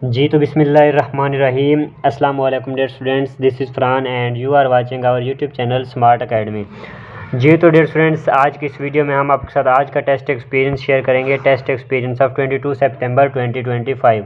जी तो बिस्मिल्लाहिर्रहमानिर्रहीम। अस्सलाम वालेकुम dear students, this is Farhan and you are watching our YouTube channel Smart Academy. जी तो डियर स्टूडेंट्स, आज की इस वीडियो में हम आपके साथ आज का टेस्ट एक्सपीरियंस शेयर करेंगे। टेस्ट एक्सपीरियंस ऑफ 22 सितंबर 2025।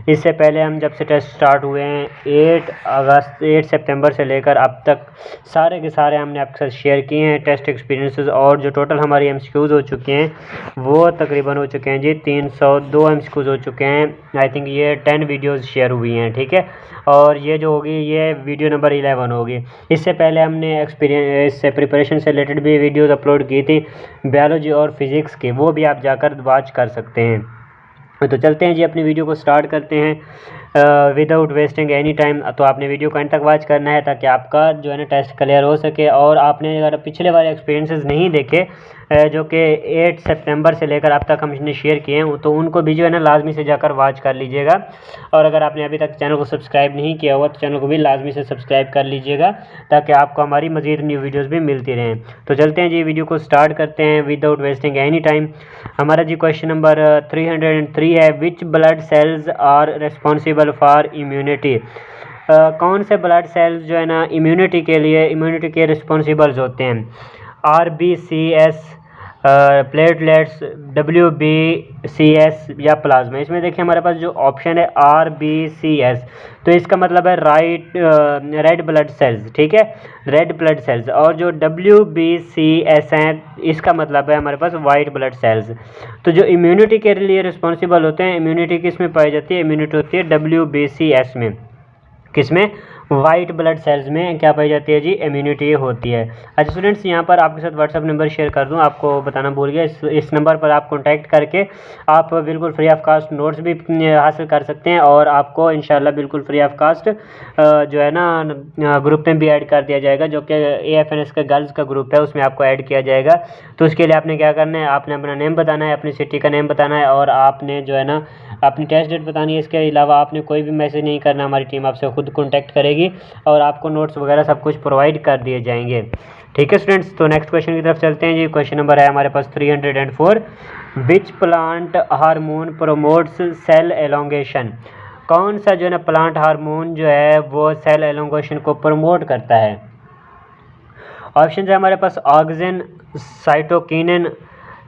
इससे पहले हम जब से टेस्ट स्टार्ट हुए हैं 8 सितंबर से लेकर अब तक सारे के सारे हमने आपके साथ शेयर किए हैं टेस्ट एक्सपीरियंसेस, और जो टोटल हमारी एमसीक्यूज़ हो चुके हैं वो तकरीबन हो चुके हैं जी 302 एमसीक्यूज़ हो चुके हैं। आई थिंक ये 10 वीडियोज़ शेयर हुई हैं, ठीक है। और ये जो होगी ये वीडियो नंबर 11 होगी। इससे पहले हमने एक्सपीरियंस इससे प्रिपरेशन से रिलेटेड भी वीडियोज़ अपलोड की थी बायोलॉजी और फिज़िक्स के, वो भी आप जाकर वॉच कर सकते हैं। तो चलते हैं जी, अपनी वीडियो को स्टार्ट करते हैं विदाउट वेस्टिंग एनी टाइम। तो आपने वीडियो को एंड तक वॉच करना है ताकि आपका जो है ना टेस्ट क्लियर हो सके। और आपने अगर पिछले वाले एक्सपीरियंसेस नहीं देखे जो कि 8 सितंबर से लेकर अब तक हमने शेयर किए हैं, तो उनको भी जो है ना लाजमी से जाकर वॉच कर लीजिएगा। और अगर आपने अभी तक चैनल को सब्सक्राइब नहीं किया हुआ तो चैनल को भी लाजमी से सब्सक्राइब कर लीजिएगा ताकि आपको हमारी मज़ीद न्यू वीडियोज़ भी मिलती रहें। तो चलते हैं जी, वीडियो को स्टार्ट करते हैं विदाउट वेस्टिंग एनी टाइम। हमारा जी क्वेश्चन नंबर 303 है, which blood cells are responsible for immunity. कौन से ब्लड सेल्स जो है ना इम्यूनिटी के रिस्पॉन्सिबल्स होते हैं। RBCS, प्लेटलेट्स, WBCS या प्लाज्मा। इसमें देखिए हमारे पास जो ऑप्शन है RBCS, तो इसका मतलब है रेड ब्लड सेल्स, ठीक है, रेड ब्लड सेल्स। और जो WBCS हैं इसका मतलब है हमारे पास वाइट ब्लड सेल्स। तो जो इम्यूनिटी के लिए रिस्पॉन्सिबल होते हैं, इम्यूनिटी किस में पाई जाती है, इम्यूनिटी होती है WBCS में। किसमें, वाइट ब्लड सेल्स में क्या पाई जाती है जी, इम्यूनिटी होती है। अच्छा स्टूडेंट्स, यहाँ पर आपके साथ व्हाट्सअप नंबर शेयर कर दूँ, आपको बताना भूल गया। इस नंबर पर आप कांटेक्ट करके आप बिल्कुल फ्री ऑफ कास्ट नोट्स भी हासिल कर सकते हैं, और आपको इंशाल्लाह बिल्कुल फ्री ऑफ कास्ट जो है ना ग्रुप में भी ऐड कर दिया जाएगा, जो कि AFNS का गर्ल्स का ग्रुप है, उसमें आपको ऐड किया जाएगा। तो उसके लिए आपने क्या करना है, आपने अपना नेम बताना है, अपनी सिटी का नेम बताना है, और आपने जो है ना अपनी टेस्ट डेट बतानी है। इसके अलावा आपने कोई भी मैसेज नहीं करना, हमारी टीम आपसे खुद कॉन्टैक्ट करेगी और आपको नोट्स वगैरह सब कुछ प्रोवाइड कर दिए जाएंगे, ठीक है स्टूडेंट्स। तो नेक्स्ट क्वेश्चन की तरफ चलते हैं जी। क्वेश्चन नंबर है हमारे पास 304, which plant hormone promotes cell elongation. कौन सा जो है ना प्लांट हार्मोन जो है वो सेल एलोंगेशन को प्रमोट करता है। ऑप्शन है हमारे पास ऑक्सिन, साइटोकिनिन,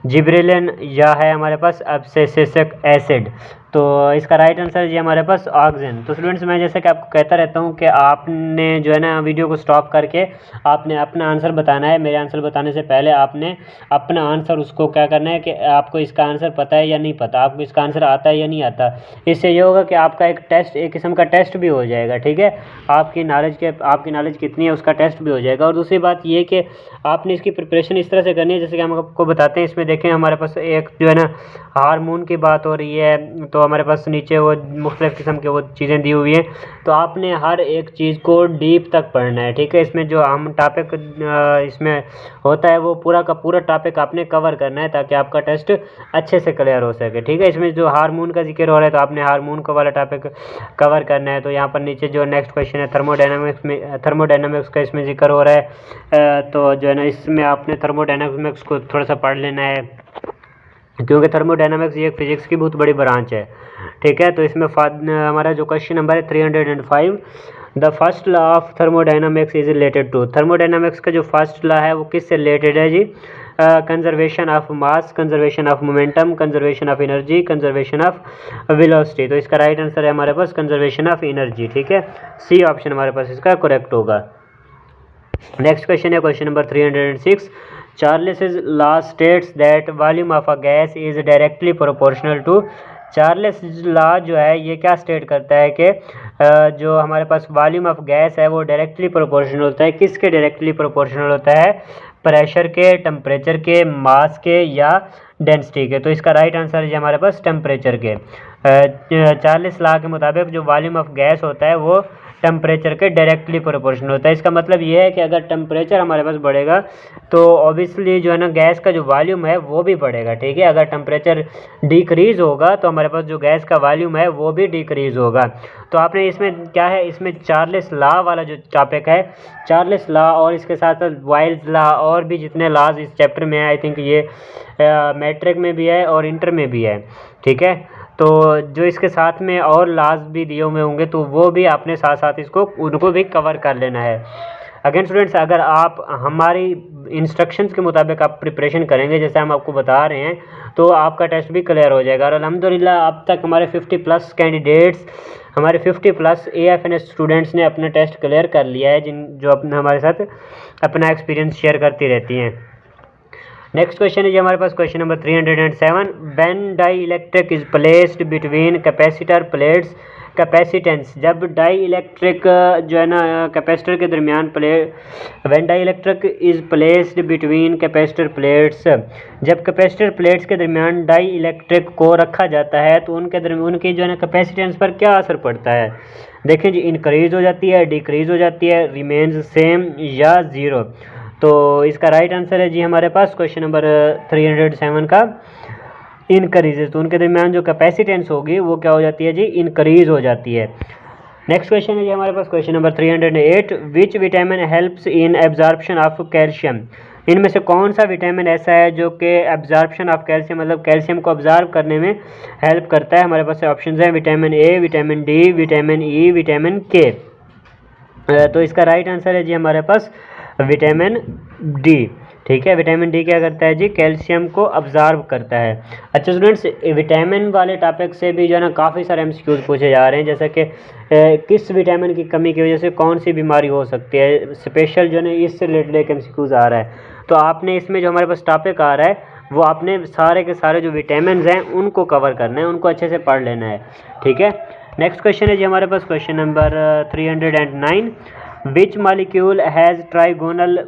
जिब्रेलिन या है हमारे पास एब्सिसिक एसिड। तो इसका राइट आंसर जी हमारे पास ऑक्सिन। तो स्टूडेंट्स, मैं जैसे कि आपको कहता रहता हूँ कि आपने जो है ना वीडियो को स्टॉप करके आपने अपना आंसर बताना है। मेरे आंसर बताने से पहले आपने अपना आंसर उसको क्या करना है कि आपको इसका आंसर पता है या नहीं पता, आपको इसका आंसर आता है या नहीं आता। इससे ये होगा कि आपका एक टेस्ट, एक किस्म का टेस्ट भी हो जाएगा, ठीक है। आपकी नॉलेज कितनी है उसका टेस्ट भी हो जाएगा। और दूसरी बात ये कि आपने इसकी प्रिपरेशन इस तरह से करनी है जैसे कि हम आपको बताते हैं। इसमें देखें हमारे पास एक जो है ना हार्मोन की बात हो रही है, तो हमारे पास नीचे वो मुख्तलिफ़ किस्म के वो चीज़ें दी हुई हैं, तो आपने हर एक चीज़ को डीप तक पढ़ना है, ठीक है। इसमें जो हम टॉपिक इसमें होता है वो पूरा का पूरा टॉपिक आपने कवर करना है ताकि आपका टेस्ट अच्छे से क्लियर हो सके, ठीक है। इसमें जो हार्मोन का जिक्र हो रहा है तो आपने हार्मोन का वाला टॉपिक कवर करना है। तो यहाँ पर नीचे जो नेक्स्ट क्वेश्चन है थर्मोडायनामिक्स का इसमें जिक्र हो रहा है। तो जो है ना इसमें आपने थर्मोडायनामिक्स को थोड़ा सा पढ़ लेना है, क्योंकि थर्मोडायनामिक्स ये फिजिक्स की बहुत बड़ी ब्रांच है, ठीक है। तो इसमें हमारा जो क्वेश्चन नंबर है 305, the first law of thermodynamics is related to. Thermodynamics का जो फर्स्ट लॉ है वो किससे रिलेटेड है जी, conservation of mass, conservation of momentum, conservation of energy, conservation of velocity. तो इसका राइट आंसर है हमारे पास कंजर्वेशन ऑफ एनर्जी, ठीक है। सी ऑप्शन हमारे पास इसका करेक्ट होगा। नेक्स्ट क्वेश्चन है question number 306, Charles law states that volume of a gas is directly proportional to. Charles law जो है ये क्या स्टेट करता है कि जो हमारे पास वॉल्यूम ऑफ गैस है वो डायरेक्टली प्रोपोर्शनल होता है। किसके डायरेक्टली प्रोपोर्शनल होता है, प्रेशर के, टेम्परेचर के, मास के या डेंसिटी के। तो इसका राइट आंसर है हमारे पास टेम्परेचर के। चार्ल्स लॉ के मुताबिक जो वॉल्यूम ऑफ गैस होता है वो टेम्परेचर के डायरेक्टली प्रोपोर्शनल होता है। इसका मतलब ये है कि अगर टेम्परेचर हमारे पास बढ़ेगा तो ऑब्वियसली जो है ना गैस का जो वॉल्यूम है वो भी बढ़ेगा, ठीक है। अगर टेम्परेचर डिक्रीज़ होगा तो हमारे पास जो गैस का वॉल्यूम है वो भी डिक्रीज़ होगा। तो आपने इसमें क्या है, इसमें चार्ल्स लॉ वाला जो टॉपिक है, चार्ल्स लॉ और इसके साथ साथ वाइल्स लॉ और भी जितने लॉज इस चैप्टर में है, आई थिंक ये मैट्रिक में भी है और इंटर में भी है, ठीक है। तो जो इसके साथ में और लास्ट भी दिए हुए होंगे तो वो भी आपने साथ साथ इसको उनको भी कवर कर लेना है। अगेन स्टूडेंट्स, अगर आप हमारी इंस्ट्रक्शंस के मुताबिक आप प्रिपरेशन करेंगे जैसे हम आपको बता रहे हैं, तो आपका टेस्ट भी क्लियर हो जाएगा। और अल्हम्दुलिल्लाह अब तक हमारे 50+ कैंडिडेट्स, हमारे 50+ AFNS स्टूडेंट्स ने अपना टेस्ट क्लियर कर लिया है, जो अपना हमारे साथ अपना एक्सपीरियंस शेयर करती रहती हैं। नेक्स्ट क्वेश्चन है जी हमारे पास question number 307। When dielectric is placed between capacitor plates capacitance, जब डाई इलेक्ट्रिक जो है ना कैपेसिटर के दरमियान when dielectric is placed between capacitor plates, जब कैपेसिटर प्लेट्स के दरमियान डाई इलेक्ट्रिक को रखा जाता है तो उनकी जो है ना कैपेसिटेंस पर क्या असर पड़ता है। देखें जी, इंक्रीज हो जाती है, डिक्रीज हो जाती है, रिमेन्स सेम या ज़ीरो। तो इसका राइट आंसर है जी हमारे पास क्वेश्चन नंबर 307 का इनक्रीजेज। तो उनके दरमियान जो कैपेसिटेंस होगी वो क्या हो जाती है जी, इनक्रीज हो जाती है। नेक्स्ट क्वेश्चन है जी हमारे पास question number 308। Which vitamin helps in absorption of calcium, इनमें से कौन सा विटामिन ऐसा है जो कि एब्जॉर्प्शन ऑफ कैल्शियम मतलब कैल्शियम को ऑब्जॉर्व करने में हेल्प करता है। हमारे पास ऑप्शन हैं vitamin A, vitamin D, vitamin E, vitamin K. तो इसका राइट आंसर है जी हमारे पास विटामिन डी। ठीक है, विटामिन डी क्या करता है जी, कैल्शियम को ऑब्जर्व करता है। अच्छा स्टूडेंट्स, विटामिन वाले टॉपिक से भी जो है ना काफ़ी सारे MCQs पूछे जा रहे हैं, जैसे कि किस विटामिन की कमी की वजह से कौन सी बीमारी हो सकती है, स्पेशल जो है ना इससे रिलेटेड एक MCQs आ रहा है। तो आपने इसमें जो हमारे पास टॉपिक आ रहा है वो आपने सारे के सारे जो विटामिन हैं उनको कवर करना है, उनको अच्छे से पढ़ लेना है। ठीक है, नेक्स्ट क्वेश्चन है जी हमारे पास question number 309। Which molecule has trigonal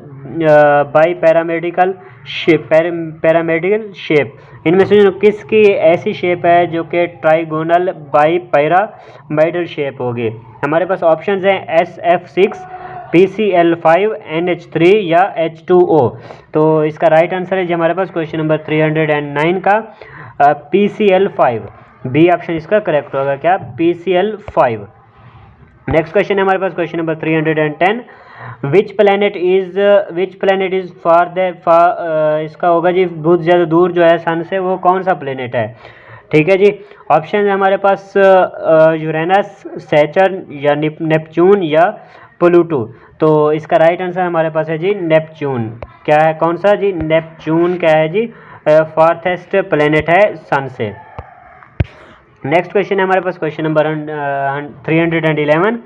bipyramidal shape, इनमें से जो किसकी ऐसी शेप है जो कि ट्राइगोनल बाई पैरामाइडल शेप होगी। हमारे पास ऑप्शंस हैं SF6, PCl5, NH3 या H2O। तो इसका राइट आंसर है जी हमारे पास क्वेश्चन नंबर 309 का PCl5, बी ऑप्शन इसका करेक्ट होगा, क्या PCl5। नेक्स्ट क्वेश्चन है हमारे पास question number 310। Which planet is इसका होगा जी बहुत ज़्यादा दूर जो है सन से, वो कौन सा प्लैनेट है। ठीक है जी, ऑप्शन है हमारे पास यूरेनस, सैटर्न या नेपच्यून या प्लूटो। तो इसका राइट आंसर हमारे पास है जी नेपच्यून। क्या है, कौन सा जी, नेपच्यून क्या है जी, फार्थेस्ट प्लैनेट है सन से। नेक्स्ट क्वेश्चन है हमारे पास question number 311।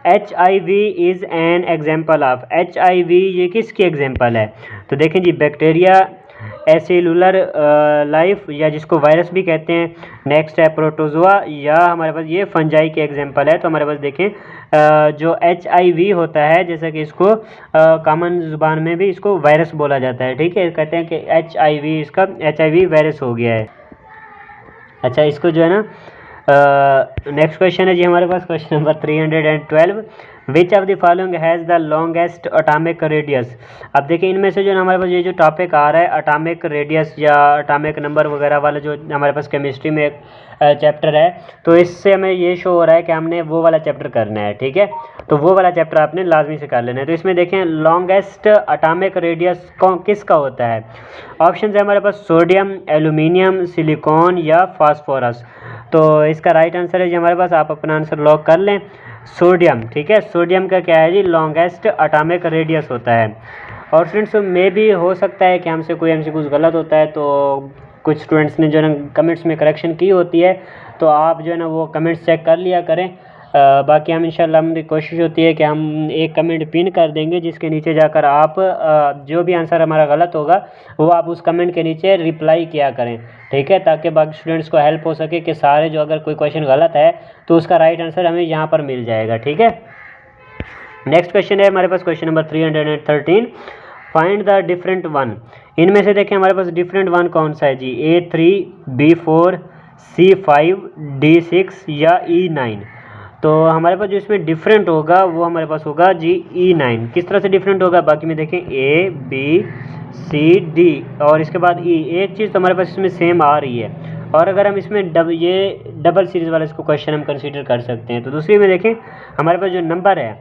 HIV is an example of, HIV ये किसकी एग्जाम्पल है। तो देखें जी, बैक्टीरिया, एसेलुलर लाइफ या जिसको वायरस भी कहते हैं, नेक्स्ट है प्रोटोजोआ, या हमारे पास ये फंजाई की एग्जाम्पल है। तो हमारे पास देखें जो HIV होता है, जैसा कि इसको कॉमन ज़ुबान में भी इसको वायरस बोला जाता है। ठीक है, कहते हैं कि HIV इसका HIV वायरस हो गया है। अच्छा, इसको जो है ना नेक्स्ट क्वेश्चन है जी हमारे पास question number 312। Which of the following has the longest atomic radius. अब देखिए, इनमें से जो हमारे पास ये जो टॉपिक आ रहा है एटॉमिक रेडियस या एटॉमिक नंबर वगैरह वाला, जो हमारे पास केमिस्ट्री में एक चैप्टर है, तो इससे हमें ये शो हो रहा है कि हमने वो वाला चैप्टर करना है। ठीक है, तो वो वाला चैप्टर आपने लाजमी से कर लेना है। तो इसमें देखें लॉन्गेस्ट एटॉमिक रेडियस किसका होता है। ऑप्शन है हमारे पास सोडियम, एल्यूमिनियम, सिलिकॉन या फास्फोरस। तो इसका राइट आंसर है जी हमारे पास, आप अपना आंसर लॉक कर लें, सोडियम। ठीक है, सोडियम का क्या है जी, लॉन्गेस्ट एटॉमिक रेडियस होता है। और स्टूडेंट्स में भी हो सकता है कि हमसे कोई कुछ गलत होता है, तो कुछ स्टूडेंट्स ने जो है ना कमेंट्स में करेक्शन की होती है, तो आप जो है ना वो कमेंट्स चेक कर लिया करें। बाकी हम इंशाल्लाह हमारी कोशिश होती है कि हम एक कमेंट पिन कर देंगे जिसके नीचे जाकर आप जो भी आंसर हमारा गलत होगा वो आप उस कमेंट के नीचे रिप्लाई किया करें। ठीक है, ताकि बाकी स्टूडेंट्स को हेल्प हो सके कि सारे जो अगर कोई क्वेश्चन गलत है तो उसका राइट आंसर हमें यहाँ पर मिल जाएगा। ठीक है, नेक्स्ट क्वेश्चन है हमारे पास question number 313। Find the different one. इनमें से देखें हमारे पास डिफरेंट वन कौन सा है जी, A3, B4, C5, D6 या E9। तो हमारे पास जो इसमें डिफरेंट होगा वो हमारे पास होगा जी E9। किस तरह से डिफरेंट होगा, बाकी में देखें A, B, C, D और इसके बाद E। एक चीज़ तो हमारे पास इसमें सेम आ रही है, और अगर हम इसमें ये डबल सीरीज़ वाला इसको क्वेश्चन हम कंसीडर कर सकते हैं। तो दूसरी में देखें हमारे पास जो नंबर है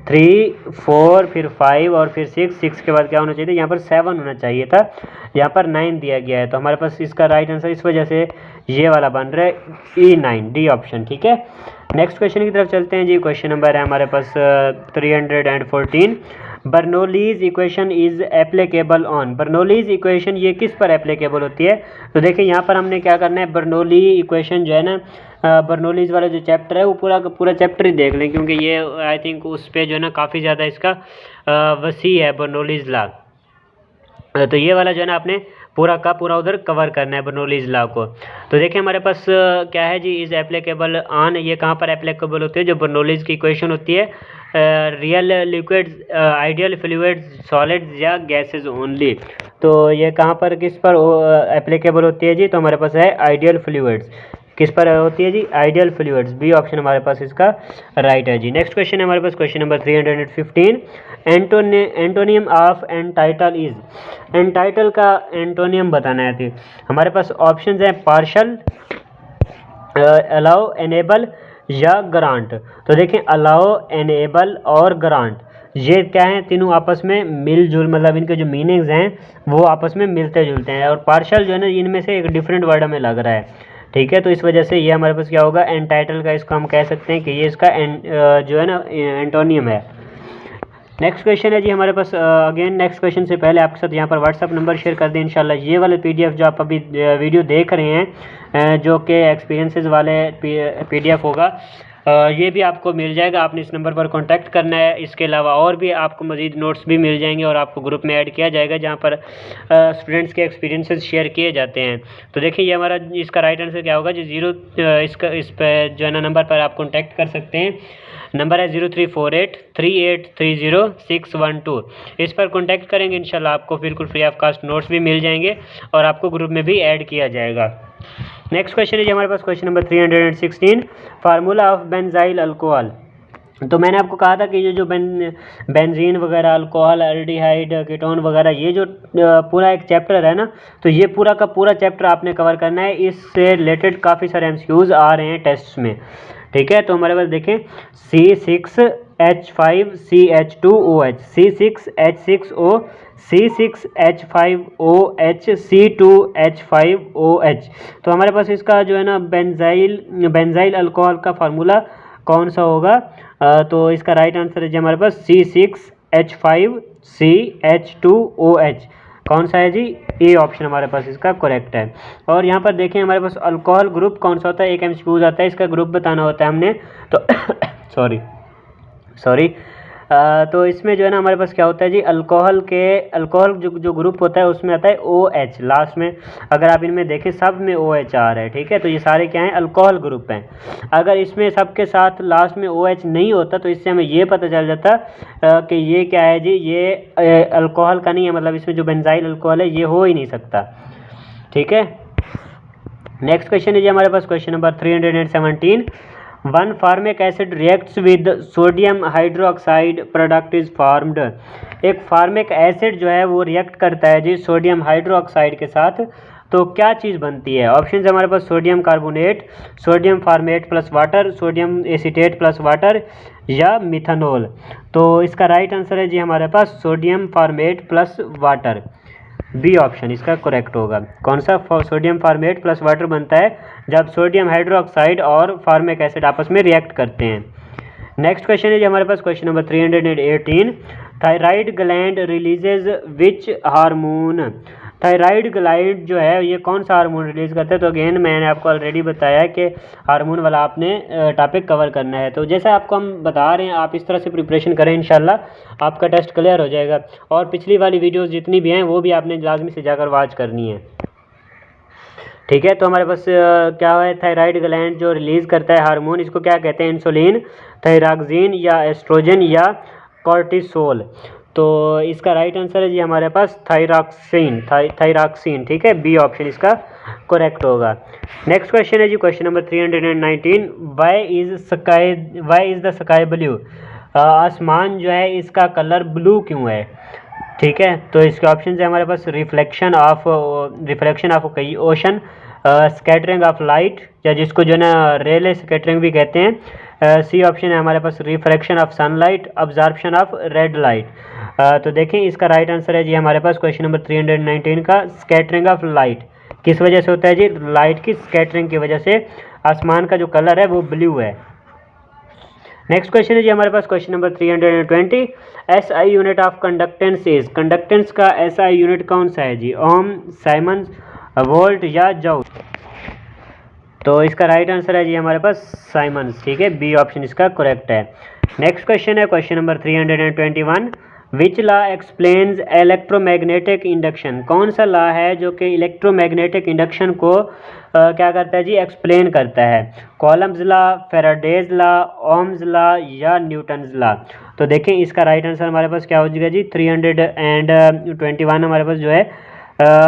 3, 4 फिर 5 और फिर 6 के बाद क्या होना चाहिए, यहाँ पर 7 होना चाहिए था, यहाँ पर 9 दिया गया है। तो हमारे पास इसका राइट आंसर इस वजह से ये वाला बन रहा है E9, डी ऑप्शन। ठीक है, नेक्स्ट क्वेश्चन की तरफ चलते हैं जी। क्वेश्चन नंबर है हमारे पास 314। Bernoulli's equation is applicable on. Bernoulli's equation ये किस पर एप्लीकेबल होती है? तो देखिए यहाँ पर हमने क्या करना है, बर्नौली इक्वेशन जो है ना, बर्नौलीज वाला जो चैप्टर है वो पूरा का पूरा चैप्टर ही देख लें, क्योंकि ये आई थिंक उस पे जो है ना काफ़ी ज़्यादा इसका वसी है बर्नौलीज लॉ। तो ये वाला जो है ना आपने पूरा का पूरा उधर कवर करना है बर्नौलीज लॉ को। तो देखिए हमारे पास क्या है जी, इज़ एप्लीकेबल ऑन, ये कहाँ पर एप्लीकेबल होती है? जो बर्नौलीज की इक्वेशन होती है, real liquids, ideal fluids, solids या गैसेज ओनली। तो ये कहाँ पर किस पर एप्लीकेबल होती है जी? तो हमारे पास है आइडियल फ्लूइड्स। किस पर होती है जी? आइडियल फ्लूइड्स, बी ऑप्शन हमारे पास इसका राइट है जी। नेक्स्ट क्वेश्चन है हमारे पास question number 315। Antonym of entitle is. Entitle का एंटोनियम बताना है। थी हमारे पास ऑप्शंस हैं पार्शल, अलाउ, एनेबल या ग्रांट। तो देखें अलाउ, एनेबल और ग्रांट ये क्या है, तीनों आपस में मिलजुल, मतलब इनके जो मीनिंग्स हैं वो आपस में मिलते जुलते हैं। और पार्शल जो है ना, इनमें से एक डिफरेंट वर्ड हमें लग रहा है। ठीक है, तो इस वजह से ये हमारे पास क्या होगा, एंटाइटल का इसको हम कह सकते हैं कि ये इसका जो है ना एंटोनियम है। नेक्स्ट क्वेश्चन है जी हमारे पास। अगेन नेक्स्ट क्वेश्चन से पहले आपके साथ यहाँ पर व्हाट्सअप नंबर शेयर कर दें इंशाल्लाह। ये वाले पीडीएफ जो आप अभी वीडियो देख रहे हैं, जो कि एक्सपीरियंसेस वाले पीडीएफ होगा, ये भी आपको मिल जाएगा। आपने इस नंबर पर कांटेक्ट करना है। इसके अलावा और भी आपको मज़ीद नोट्स भी मिल जाएंगे और आपको ग्रुप में ऐड किया जाएगा, जहाँ पर स्टूडेंट्स के एक्सपीरियंसेस शेयर किए जाते हैं। तो देखिए ये हमारा इसका राइट आंसर क्या होगा जी, इस पर जो है ना नंबर पर आप कॉन्टैक्ट कर सकते हैं। नंबर है 03483830 इस पर कॉन्टैक्ट करेंगे इंशाल्लाह आपको बिल्कुल फ्री ऑफ कास्ट नोट्स भी मिल जाएंगे और आपको ग्रुप में भी ऐड किया जाएगा। नेक्स्ट क्वेश्चन है जी हमारे पास question number 316। Formula of benzyl alcohol. तो मैंने आपको कहा था कि ये जो बेंजीन वगैरह, अल्कोहल, एल्डिहाइड, कीटोन वगैरह, ये जो पूरा एक चैप्टर है ना, तो ये पूरा का पूरा चैप्टर आपने कवर करना है। इससे रिलेटेड काफ़ी सारे एमसीक्यूज आ रहे हैं टेस्ट में। ठीक है, तो हमारे पास देखें C6H5CH2OH, C6H6O, C6H5OH, C2H5OH। तो हमारे पास इसका जो है ना बेंजाइल अल्कोहल का फार्मूला कौन सा होगा? तो इसका राइट आंसर है जी हमारे पास C6H5CH2OH। कौन सा है जी? ए ऑप्शन हमारे पास इसका करेक्ट है। और यहाँ पर देखें हमारे पास अल्कोहल ग्रुप कौन सा होता है, एक एमसीक्यूज आता है, इसका ग्रुप बताना होता है हमने। तो सॉरी तो इसमें जो है ना हमारे पास क्या होता है जी, अल्कोहल जो ग्रुप होता है उसमें आता है OH लास्ट में। अगर आप इनमें देखें सब में OH आ रहा है। ठीक है, तो ये सारे क्या हैं, अल्कोहल ग्रुप हैं। अगर इसमें सबके साथ लास्ट में OH नहीं होता तो इससे हमें ये पता चल जाता कि ये क्या है जी, ये अल्कोहल का नहीं है, मतलब इसमें जो बेंजाइल अल्कोहल है ये हो ही नहीं सकता। ठीक है, नेक्स्ट क्वेश्चन है जी हमारे पास question number 317। One formic acid reacts with sodium hydroxide product is formed. एक फार्मिक एसिड जो है वो रिएक्ट करता है जी सोडियम हाइड्रोक्साइड के साथ, तो क्या चीज़ बनती है? ऑप्शन हमारे पास sodium carbonate, sodium formate plus water, sodium acetate plus water या मिथानॉल। तो इसका राइट आंसर है जी हमारे पास sodium formate plus water, B option इसका करेक्ट होगा। कौन सा? सोडियम फार्मेट प्लस वाटर बनता है जब सोडियम हाइड्रोक्साइड और फार्मिक एसिड आपस में रिएक्ट करते हैं। नेक्स्ट क्वेश्चन है जी हमारे पास question number 318। Thyroid gland releases which hormone. Thyroid gland जो है ये कौन सा हार्मोन रिलीज करता है? तो अगेन मैंने आपको ऑलरेडी बताया कि हार्मोन वाला आपने टॉपिक कवर करना है। तो जैसा आपको हम बता रहे हैं आप इस तरह से प्रिपरेशन करें, इंशाल्लाह आपका टेस्ट क्लियर हो जाएगा। और पिछली वाली वीडियोस जितनी भी हैं वो भी आपने लाजमी से जाकर वॉच करनी है। ठीक है, तो हमारे पास क्या है, थायराइड ग्लैंड जो रिलीज़ करता है हार्मोन, इसको क्या कहते हैं? इंसुलिन, थायरॉक्सिन या एस्ट्रोजन या कॉर्टिसोल। तो इसका राइट आंसर है जी हमारे पास थायरॉक्सिन। ठीक है, बी ऑप्शन इसका करेक्ट होगा। नेक्स्ट क्वेश्चन है जी question number 319। Why is the sky blue. आसमान जो है इसका कलर ब्लू क्यों है? ठीक है, तो इसके ऑप्शन है हमारे पास रिफ्लेक्शन ऑफ कई ओशन, स्कैटरिंग ऑफ लाइट या जिसको जो है ना रेले स्कैटरिंग भी कहते हैं। सी ऑप्शन है हमारे पास refraction of sunlight, absorption of red light. तो देखें इसका राइट आंसर है जी हमारे पास क्वेश्चन नंबर 319 का स्कैटरिंग ऑफ लाइट। किस वजह से होता है जी? लाइट की स्कैटरिंग की वजह से आसमान का जो कलर है वो ब्लू है। नेक्स्ट क्वेश्चन है जी हमारे पास question number 320। SI unit of conductance is, conductance का एसआई यूनिट कौन सा है जी? ओम, साइमंस, वोल्ट या जूल? तो इसका राइट आंसर है जी हमारे पास साइमंस, ठीक है, बी ऑप्शन इसका करेक्ट है। नेक्स्ट क्वेश्चन है question number 321। Which law explains electromagnetic induction, कौन सा लॉ है जो कि इलेक्ट्रोमैग्नेटिक इंडक्शन को क्या करता है जी? एक्सप्लेन करता है। Columns law, Faraday's law, Ohm's law या न्यूटन्स लॉ? तो देखें इसका राइट आंसर हमारे पास क्या हो जाएगा जी? 321 हमारे पास जो है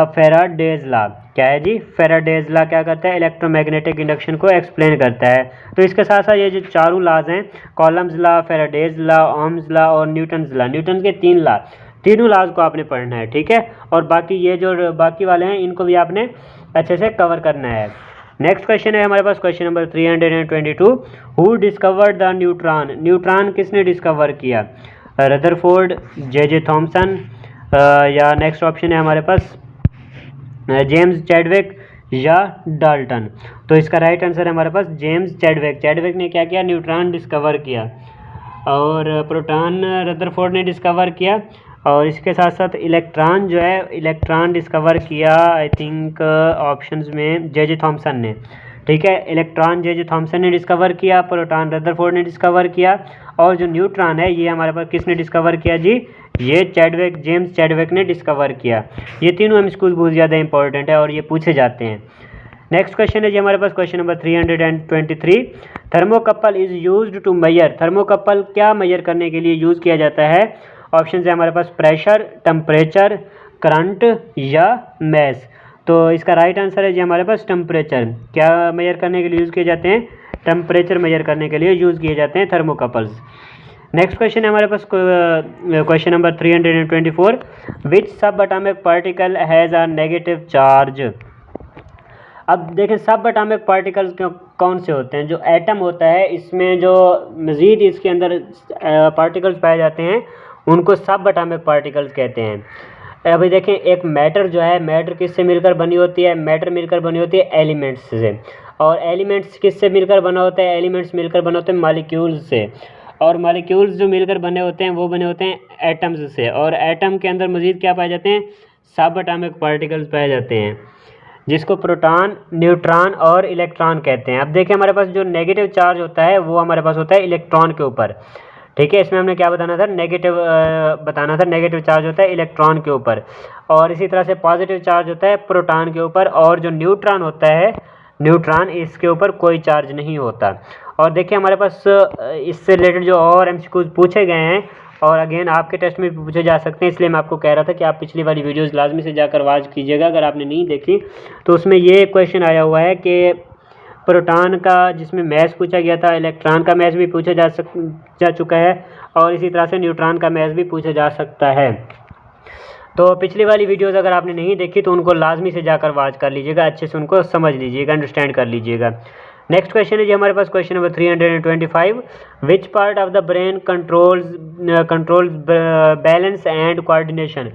फेराडेज लॉ। क्या है जी? फेराडेज लॉ क्या करता है? इलेक्ट्रोमैग्नेटिक इंडक्शन को एक्सप्लेन करता है। तो इसके साथ साथ ये जो चारों लॉज हैं, columns law, Faraday's law, Ohm's law और न्यूटन्स लॉ, न्यूटन के 3 लॉ, तीनों लॉज को आपने पढ़ना है, ठीक है। और बाकी ये जो बाकी वाले हैं इनको भी आपने अच्छे से कवर करना है। नेक्स्ट क्वेश्चन है हमारे पास question number 322। Who discovered the neutron, neutron किसने डिस्कवर किया? रदरफोर्ड, जे थॉमसन, या नेक्स्ट ऑप्शन है हमारे पास जेम्स चैडविक या डाल्टन? तो इसका राइट आंसर है हमारे पास जेम्स चैडविक। चैडविक ने क्या किया? न्यूट्रॉन डिस्कवर किया। और प्रोटॉन रदरफोर्ड ने डिस्कवर किया। और इसके साथ साथ इलेक्ट्रॉन जो है, इलेक्ट्रॉन डिस्कवर किया आई थिंक ऑप्शंस में जे थॉमसन ने, ठीक है। इलेक्ट्रॉन जे थॉमसन ने डिस्कवर किया, प्रोटॉन रदरफोर्ड ने डिस्कवर किया, और जो न्यूट्रॉन है ये हमारे पास किसने डिस्कवर किया जी? ये चैडविक, जेम्स चैडविक ने डिस्कवर किया। ये तीनों एमसीक्यूज बहुत ज़्यादा इंपॉर्टेंट है और ये पूछे जाते हैं। नेक्स्ट क्वेश्चन है जी हमारे पास question number 323। Thermocouple is used to measure, thermocouple क्या मेजर करने के लिए यूज़ किया जाता है? ऑप्शन है हमारे पास प्रेशर, टेम्परेचर, करंट या मैस। तो इसका राइट आंसर है जी हमारे पास टेम्परेचर। क्या मेजर करने के लिए यूज़ किए जाते हैं? टेम्परेचर मेजर करने के लिए यूज़ किए जाते हैं थर्मोकपल्स। नेक्स्ट क्वेश्चन है हमारे पास क्वेश्चन नंबर 324। विच सब atomic particle has a negative charge? अब देखें सब एटॉमिक पार्टिकल्स कौन से होते हैं? जो एटम होता है इसमें जो मज़ीद इसके अंदर पार्टिकल्स पाए जाते हैं उनको सब एटॉमिक पार्टिकल्स कहते हैं। अभी देखें एक मैटर जो है, मैटर किससे मिलकर बनी होती है? मैटर मिलकर बनी होती है एलिमेंट्स से। और एलिमेंट्स किससे मिलकर बना होता है? एलिमेंट्स मिलकर बने होते हैं मॉलिक्यूल्स से। और मॉलिक्यूल्स जो मिलकर बने होते हैं वो बने होते हैं एटम्स से। और एटम के अंदर मज़ीद क्या पाए जाते हैं? सब एटॉमिक पार्टिकल्स पाए जाते हैं, जिसको प्रोटॉन, न्यूट्रॉन और इलेक्ट्रॉन कहते हैं। अब देखिए हमारे पास जो नेगेटिव चार्ज होता है वो हमारे पास होता है इलेक्ट्रॉन के ऊपर, ठीक है। इसमें हमने क्या बताना था? नेगेटिव बताना था। नेगेटिव चार्ज होता है इलेक्ट्रॉन के ऊपर, और इसी तरह से पॉजिटिव चार्ज होता है प्रोटॉन के ऊपर, और जो न्यूट्रॉन होता है, न्यूट्रॉन, इसके ऊपर कोई चार्ज नहीं होता। और देखिए हमारे पास इससे रिलेटेड जो और एमसीक्यूज पूछे गए हैं और अगेन आपके टेस्ट में भी पूछे जा सकते हैं, इसलिए मैं आपको कह रहा था कि आप पिछली वाली वीडियोस लाजमी से जाकर वॉच कीजिएगा। अगर आपने नहीं देखी तो उसमें ये क्वेश्चन आया हुआ है कि प्रोटॉन का जिसमें मैस पूछा गया था, इलेक्ट्रॉन का मैस भी पूछा जा चुका है, और इसी तरह से न्यूट्रॉन का मैस भी पूछा जा सकता है। तो पिछली वाली वीडियोस अगर आपने नहीं देखी तो उनको लाजमी से जाकर वॉच कर लीजिएगा, अच्छे से उनको समझ लीजिएगा, अंडरस्टैंड कर लीजिएगा। नेक्स्ट क्वेश्चन है जी हमारे पास question number 325। Which part of the brain controls balance and coordination?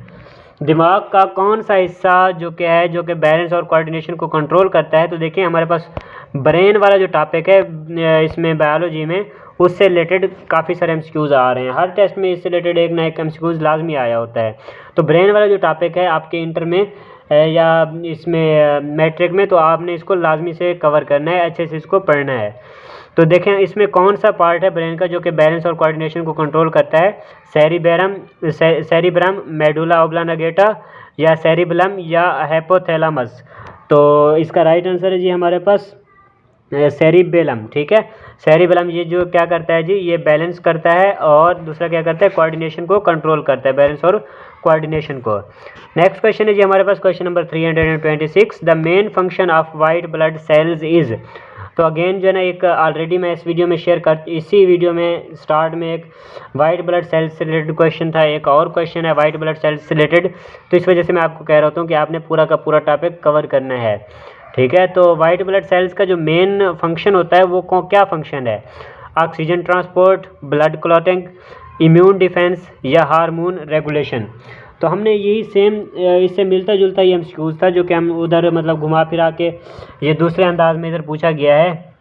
दिमाग का कौन सा हिस्सा जो कि है, जो कि बैलेंस और कोऑर्डिनेशन को कंट्रोल करता है? तो देखिए हमारे पास ब्रेन वाला जो टॉपिक है इसमें बायोलॉजी में, उससे रिलेटेड काफ़ी सारे एमसीक्यूज आ रहे हैं। हर टेस्ट में इससे रिलेटेड एक ना एक एमसीक्यूज लाजमी आया होता है। तो ब्रेन वाला जो टॉपिक है आपके इंटर में या इसमें मैट्रिक में, तो आपने इसको लाजमी से कवर करना है, अच्छे से इसको पढ़ना है। तो देखें इसमें कौन सा पार्ट है ब्रेन का जो कि बैलेंस और कोऑर्डिनेशन को कंट्रोल करता है? सेरिब्रम, मेडुला ऑब्लांगेटा या सेरिबलम या हाइपोथैलेमस? तो इसका राइट आंसर है जी हमारे पास सेरिबेलम, ठीक है। सेरिबेलम ये जो क्या करता है जी? ये बैलेंस करता है, और दूसरा क्या करता है? कोऑर्डिनेशन को कंट्रोल करता है, बैलेंस और कोऑर्डिनेशन को। नेक्स्ट क्वेश्चन है जी हमारे पास question number 326। The main function of white blood cells is? तो अगेन जो है ना, एक ऑलरेडी मैं इस वीडियो में इसी वीडियो में स्टार्ट में एक वाइट ब्लड सेल्स से रिलेटेड क्वेश्चन था, एक और क्वेश्चन है वाइट ब्लड सेल्स से रिलेटेड। तो इस वजह से मैं आपको कह रहा हूँ कि आपने पूरा का पूरा टॉपिक कवर करना है, ठीक है। तो वाइट ब्लड सेल्स का जो मेन फंक्शन होता है वो क्या फंक्शन है? Oxygen transport, blood clotting, immune defence या हार्मोन रेगुलेशन? तो हमने यही सेम इससे मिलता जुलता ही एमसीक्यूज था जो कि हम उधर मतलब घुमा फिरा के ये दूसरे अंदाज में इधर पूछा गया है।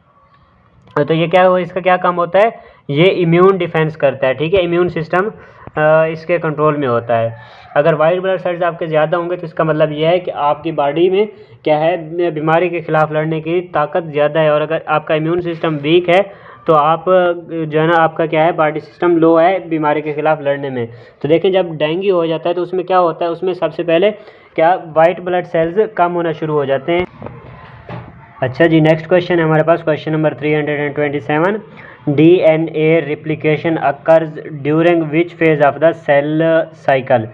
तो ये क्या हो, इसका क्या काम होता है, ये इम्यून डिफेंस करता है, ठीक है, इम्यून सिस्टम इसके कंट्रोल में होता है। अगर वाइट ब्लड सेल्स आपके ज़्यादा होंगे तो इसका मतलब ये है कि आपकी बॉडी में क्या है, बीमारी के खिलाफ लड़ने की ताकत ज़्यादा है। और अगर आपका इम्यून सिस्टम वीक है तो आप जो है ना, आपका क्या है, बॉडी सिस्टम लो है बीमारी के खिलाफ लड़ने में। तो देखिए जब डेंगू हो जाता है तो उसमें क्या होता है, उसमें सबसे पहले क्या, वाइट ब्लड सेल्स कम होना शुरू हो जाते हैं। अच्छा जी, नेक्स्ट क्वेश्चन है हमारे पास, question number 327। DNA replication occurs during which phase of the cell cycle?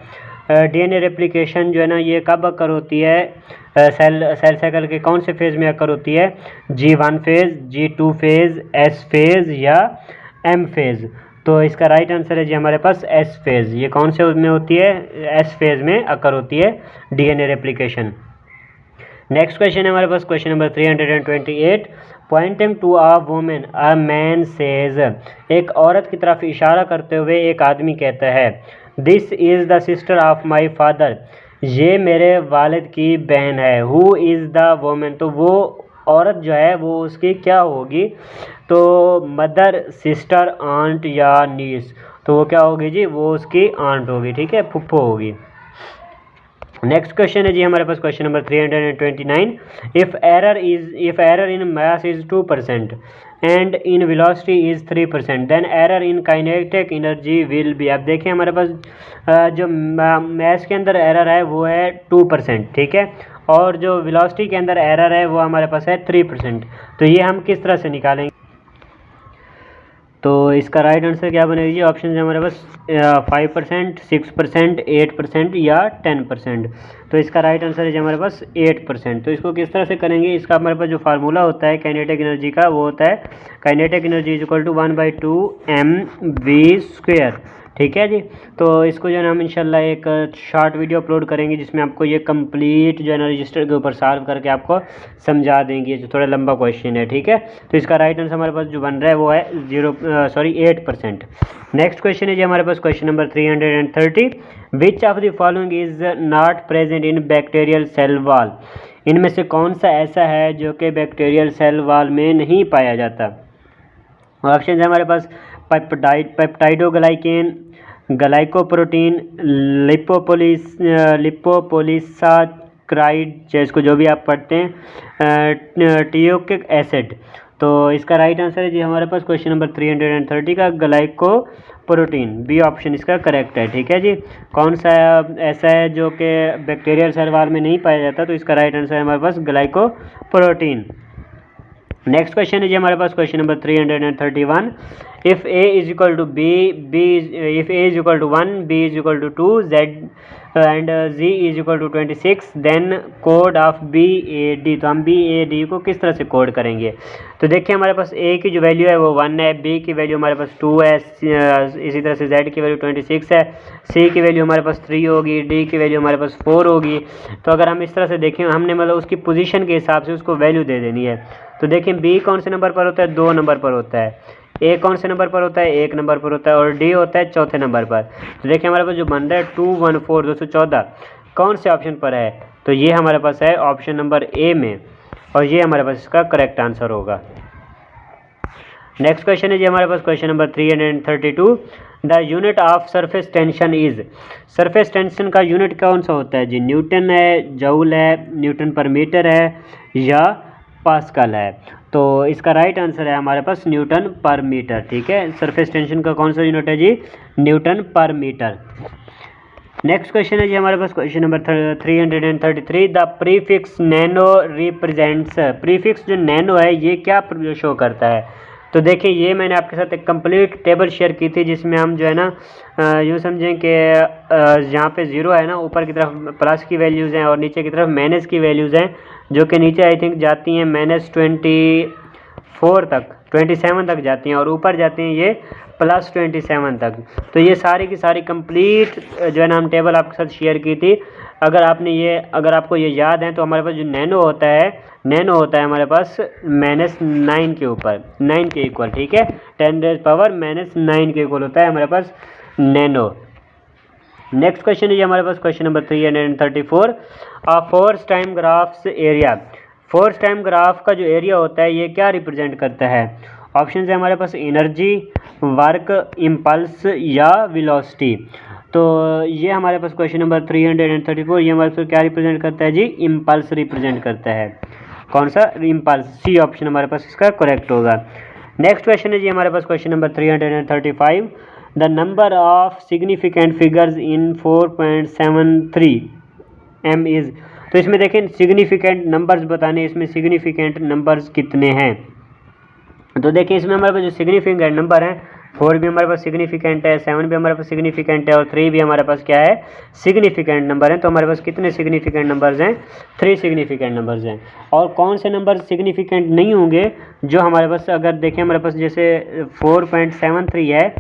DNA replication जो है ना, ये कब अकर होती है, सेल साइकिल के कौन से फेज़ में अकर होती है, G1 phase, G2 phase, S phase या M फेज़? तो इसका राइट आंसर है जी हमारे पास S फेज़। ये कौन से में होती है, S फेज़ में अकर होती है DNA रेप्लिकेशन। नेक्स्ट क्वेश्चन है हमारे पास, question number 328। Pointing to a women a man says, एक औरत की तरफ इशारा करते हुए एक आदमी कहता है, this is the sister of my father, ये मेरे वालिद की बहन है। हु इज़ द वुमेन, तो वो औरत जो है वो उसकी क्या होगी, तो मदर, सिस्टर, आंट या नीस। तो वो क्या होगी जी, वो उसकी आंट होगी, ठीक है, फुफ्फो होगी। नेक्स्ट क्वेश्चन है जी हमारे पास, question number 329। If error in mass is 2% and in velocity is 3%, then error in kinetic energy will be. अब देखिए हमारे पास जो मास के अंदर एरर है वो है 2%, ठीक है, और जो वेलोसिटी के अंदर एरर है वो हमारे पास है 3%। तो ये हम किस तरह से निकालेंगे, तो इसका राइट आंसर क्या बनेगा जी, ऑप्शन है हमारे पास 5%, 6%, 8% या 10%। तो इसका राइट आंसर है जी हमारे पास 8%। तो इसको किस तरह से करेंगे, इसका हमारे पास जो फार्मूला होता है काइनेटिक एनर्जी का, वो होता है kinetic energy is equal to 1/2 mv², ठीक है जी। तो इसको जो है ना हम इंशाल्लाह एक शॉर्ट वीडियो अपलोड करेंगे जिसमें आपको ये कंप्लीट जो है ना रजिस्टर के ऊपर सॉल्व करके आपको समझा देंगे, जो थोड़ा लंबा क्वेश्चन है, ठीक है। तो इसका राइट आंसर हमारे पास जो बन रहा है वो है 8%। नेक्स्ट क्वेश्चन है जी हमारे पास, question number 330। Which of the following is not present in bacterial cell wall, इनमें से कौन सा ऐसा है जो कि बैक्टीरियल सेल वॉल में नहीं पाया जाता। ऑप्शन है हमारे पास पेप्टाइडोग्लाइकेन, ग्लाइकोप्रोटीन, लिपोपोलिसाक्राइड, जिसको जो भी आप पढ़ते हैं, टियोकिक एसिड। तो इसका राइट आंसर है जी हमारे पास क्वेश्चन नंबर 330 का ग्लाइकोप्रोटीन, बी ऑप्शन इसका करेक्ट है, ठीक है जी। कौन सा ऐसा है जो कि बैक्टीरियल सेल वॉल में नहीं पाया जाता, तो इसका राइट आंसर है हमारे पास ग्लाइकोप्रोटीन। नेक्स्ट क्वेश्चन है जी हमारे पास, question number 331। If A is equal to B, if A is equal to 1, B is equal to 2, Z and G is equal to 26, then code of B A D. तो हम B A D को किस तरह से code करेंगे, तो देखिए हमारे पास ए की जो वैल्यू है वो 1 है, बी की वैल्यू हमारे पास 2 है, इसी तरह से जेड की वैल्यू 26 है, सी की वैल्यू हमारे पास 3 होगी, डी की वैल्यू हमारे पास 4 होगी। तो अगर हम इस तरह से देखें, हमने मतलब उसकी पोजीशन के हिसाब से उसको वैल्यू दे देनी है। तो देखिए बी कौन से नंबर पर होता है, 2 नंबर पर होता है, ए कौन से नंबर पर होता है, 1 नंबर पर होता है, और डी होता है 4थे नंबर पर। तो देखिए हमारे पास जो बन रहा है 214 कौन से ऑप्शन पर है, तो ये हमारे पास है ऑप्शन नंबर ए में, और ये हमारे पास इसका करेक्ट आंसर होगा। नेक्स्ट क्वेश्चन है जी हमारे पास, question number 332। The unit of surface tension is, surface tension का यूनिट कौन सा होता है जी, न्यूटन है, जूल है, न्यूटन पर मीटर है या पास्कल है। तो इसका राइट आंसर है हमारे पास न्यूटन पर मीटर, ठीक है। सरफेस टेंशन का कौन सा यूनिट है जी, newton per metre. Next question है जी हमारे पास, question number 333। The prefix nano represents, prefix जो नैनो है ये क्या शो करता है, तो देखिए ये मैंने आपके साथ एक कंप्लीट टेबल शेयर की थी जिसमें हम जो है ना यूँ समझें कि यहाँ पे 0 है ना, ऊपर की तरफ प्लस की वैल्यूज़ हैं और नीचे की तरफ माइनस की वैल्यूज़ हैं, जो कि नीचे आई थिंक जाती हैं -24 तक, 27 तक जाती हैं, और ऊपर जाती हैं ये +27 तक। तो ये सारी की सारी कंप्लीट जो है ना हम टेबल आपके साथ शेयर की थी। अगर आपको ये याद है तो हमारे पास जो नैनो होता है हमारे पास -9 के ऊपर, 9 के इक्वल, ठीक है, 10⁻⁻⁹ के इक्वल होता है हमारे पास नैनो। नेक्स्ट क्वेश्चन है हमारे पास question number 334, force time graphs area. Force time graph का जो एरिया होता है ये क्या रिप्रेजेंट करता है? ऑप्शन है हमारे पास एनर्जी, वर्क, इम्पल्स या वेलोसिटी। तो ये हमारे पास क्वेश्चन नंबर 334 ये हमारे पास क्या रिप्रेजेंट करता है जी? इम्पल्स रिप्रेजेंट करता है। कौन सा? इम्पल्स। सी ऑप्शन हमारे पास इसका करेक्ट होगा। नेक्स्ट क्वेश्चन है जी हमारे पास question number 335, the number of significant figures in 4.73 m is. तो इसमें देखें सिग्निफिकेंट नंबर्स बताने, इसमें सिग्निफिकेंट नंबर्स कितने हैं? तो देखिए इसमें हमारे पास जो सिग्निफिकेंट नंबर हैं 4 भी हमारे पास सिग्निफिकेंट है, 7 भी हमारे पास सिग्निफिकेंट है और 3 भी हमारे पास क्या है? सिग्निफिकेंट नंबर है। तो हमारे पास कितने सिग्निफिकेंट नंबर्स हैं? 3 सिग्निफिकेंट नंबर्स हैं। और कौन से नंबर सिग्निफिकेंट नहीं होंगे? जो हमारे पास अगर देखें हमारे पास जैसे 4.73 है,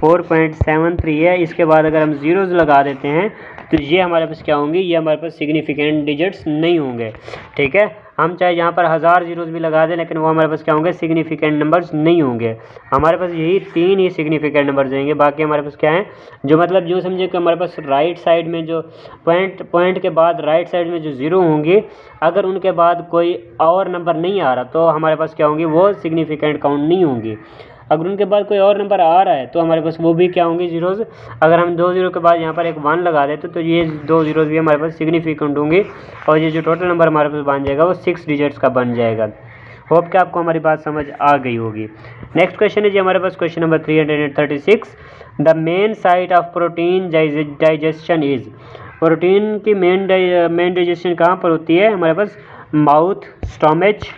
4.73 है, इसके बाद अगर हम जीरोज़ लगा देते हैं तो ये हमारे पास क्या होंगे? ये हमारे पास सिग्निफिकेंट डिजिट्स नहीं होंगे। ठीक है, हम चाहे यहाँ पर 1000 जीरोज़ भी लगा दें लेकिन वो हमारे पास क्या होंगे? सिग्निफिकेंट नंबर्स नहीं होंगे। हमारे पास यही 3 ही सिग्निफिकेंट नंबर्स रहेंगे, बाकी हमारे पास क्या है? जो मतलब जो समझे कि हमारे पास राइट साइड में जो पॉइंट के बाद राइट साइड में जो ज़ीरो होंगे, अगर उनके बाद कोई और नंबर नहीं आ रहा तो हमारे पास क्या होंगे? वो सिग्निफिकेंट काउंट नहीं होंगी। अगर उनके बाद कोई और नंबर आ रहा है तो हमारे पास वो भी क्या होंगे? जीरोज़। अगर हम 2 जीरो के बाद यहाँ पर एक 1 लगा देते तो ये 2 जीरोज़ भी हमारे पास सिग्निफिकेंट होंगे और ये जो टोटल नंबर हमारे पास बन जाएगा वो 6 डिजिट्स का बन जाएगा। होप कि आपको हमारी बात समझ आ गई होगी। नेक्स्ट क्वेश्चन है जी हमारे पास question number 336, the main site of protein digestion is. Protein की मेन डाइजेशन कहाँ पर होती है? हमारे पास माउथ, स्टोमच।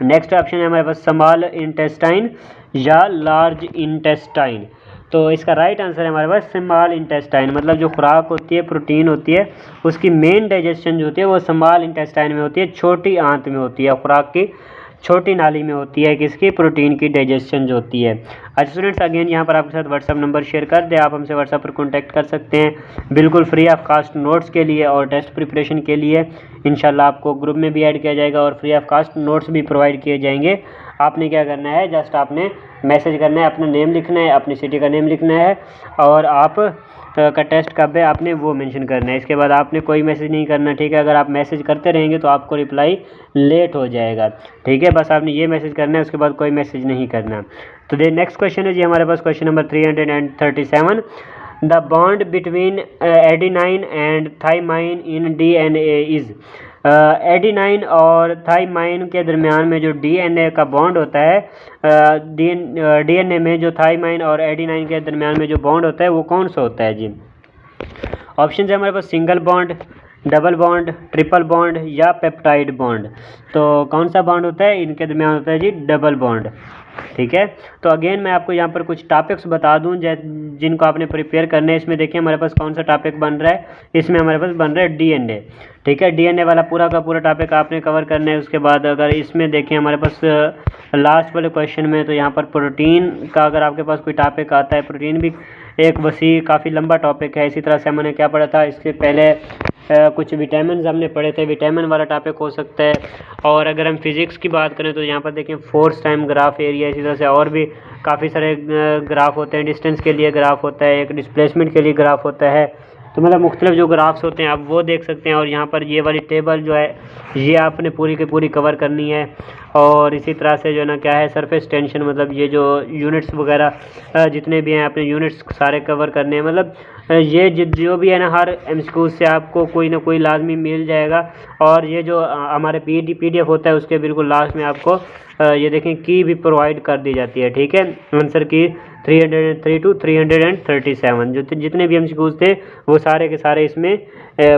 नेक्स्ट ऑप्शन है हमारे पास स्मॉल इंटेस्टाइन या लार्ज इंटेस्टाइन। तो इसका राइट आंसर है हमारे पास स्मॉल इंटेस्टाइन। मतलब जो खुराक होती है, प्रोटीन होती है, उसकी मेन डाइजेशन जो होती है वो स्मॉल इंटेस्टाइन में होती है, छोटी आंत में होती है, खुराक की छोटी नाली में होती है, किसकी? प्रोटीन की डाइजेशन जो होती है। अच्छा स्टूडेंट्स, अगेन यहाँ पर आपके साथ व्हाट्सअप नंबर शेयर कर दे, आप हमसे व्हाट्सअप पर कॉन्टैक्ट कर सकते हैं बिल्कुल फ्री ऑफ कास्ट नोट्स के लिए और टेस्ट प्रिपरेशन के लिए। इंशाल्लाह आपको ग्रुप में भी ऐड किया जाएगा और फ्री ऑफ कास्ट नोट्स भी प्रोवाइड किए जाएंगे। आपने क्या करना है? जस्ट आपने मैसेज करना है, अपना नेम लिखना है, अपनी सिटी का नेम लिखना है और आप का टेस्ट कब है आपने वो मेंशन करना है। इसके बाद आपने कोई मैसेज नहीं करना। ठीक है, अगर आप मैसेज करते रहेंगे तो आपको रिप्लाई लेट हो जाएगा। ठीक है, बस आपने ये मैसेज करना है, उसके बाद कोई मैसेज नहीं करना। तो नेक्स्ट क्वेश्चन है जी हमारे पास question number 337, the bond between adenine and thymine in DNA is. Adenine और थाइमाइन के दरमियान में जो DNA का बॉन्ड होता है, DNA में जो थाइमाइन और एडेनाइन के दरमियान में जो बॉन्ड होता है वो कौन सा होता है जी? ऑप्शन है हमारे पास single bond, double bond, triple bond या पेप्टाइड बॉन्ड। तो कौन सा बॉन्ड होता है? इनके दरमियान होता है जी डबल बॉन्ड। ठीक है, तो अगेन मैं आपको यहाँ पर कुछ टॉपिक्स बता दूँ जिनको आपने प्रिपेयर करने हैं। इसमें देखिए हमारे पास कौन सा टॉपिक बन रहा है, इसमें हमारे पास बन रहा है DNA। ठीक है, DNA वाला पूरा का पूरा टॉपिक आपने कवर करना है। उसके बाद अगर इसमें देखें हमारे पास लास्ट वाले क्वेश्चन में, तो यहाँ पर प्रोटीन का अगर आपके पास कोई टॉपिक आता है, प्रोटीन भी एक वसी काफ़ी लंबा टॉपिक है। इसी तरह से हमने क्या पढ़ा था इसके पहले, कुछ विटामिन हमने पढ़े थे, विटामिन वाला टॉपिक हो सकता है। और अगर हम फिज़िक्स की बात करें तो यहाँ पर देखें फोर्स टाइम ग्राफ एरिया, इसी तरह से और भी काफ़ी सारे ग्राफ होते हैं। डिस्टेंस के लिए ग्राफ होता है, एक डिस्प्लेसमेंट के लिए ग्राफ होता है। तो मतलब मुख्तलिफ जो ग्राफ्स होते हैं आप वो देख सकते हैं। और यहाँ पर ये वाली टेबल जो है ये आपने पूरी की पूरी कवर करनी है। और इसी तरह से जो है ना क्या है, सरफेस टेंशन, मतलब ये जो यूनिट्स वगैरह जितने भी हैं आपने यूनिट्स सारे कवर करने हैं। मतलब ये जो भी है ना, हर MCQ से आपको कोई ना कोई लाजमी मिल जाएगा। और ये जो हमारे PDF होता है उसके बिल्कुल लास्ट में आपको ये देखें की भी प्रोवाइड कर दी जाती है। ठीक है, आंसर की 303 to 337 जो जितने भी MCQs थे वो सारे के सारे इसमें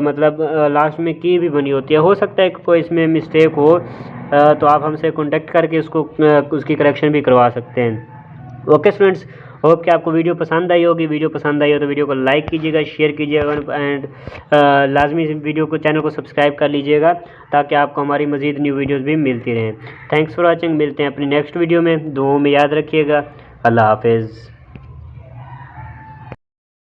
मतलब लास्ट में की भी बनी होती है। हो सकता है कि कोई इसमें मिस्टेक हो तो आप हमसे कांटेक्ट करके उसकी करेक्शन भी करवा सकते हैं। ओके स्टूडेंट्स, होप कि आपको वीडियो पसंद आई होगी। वीडियो पसंद आई हो तो वीडियो को लाइक कीजिएगा, शेयर कीजिएगा एंड लाजमी वीडियो को चैनल को सब्सक्राइब कर लीजिएगा ताकि आपको हमारी मज़ीद न्यू वीडियोस भी मिलती रहें। Thanks for watching. मिलते हैं अपनी नेक्स्ट वीडियो में। दुआओं में याद रखिएगा। अल्लाह हाफिज़।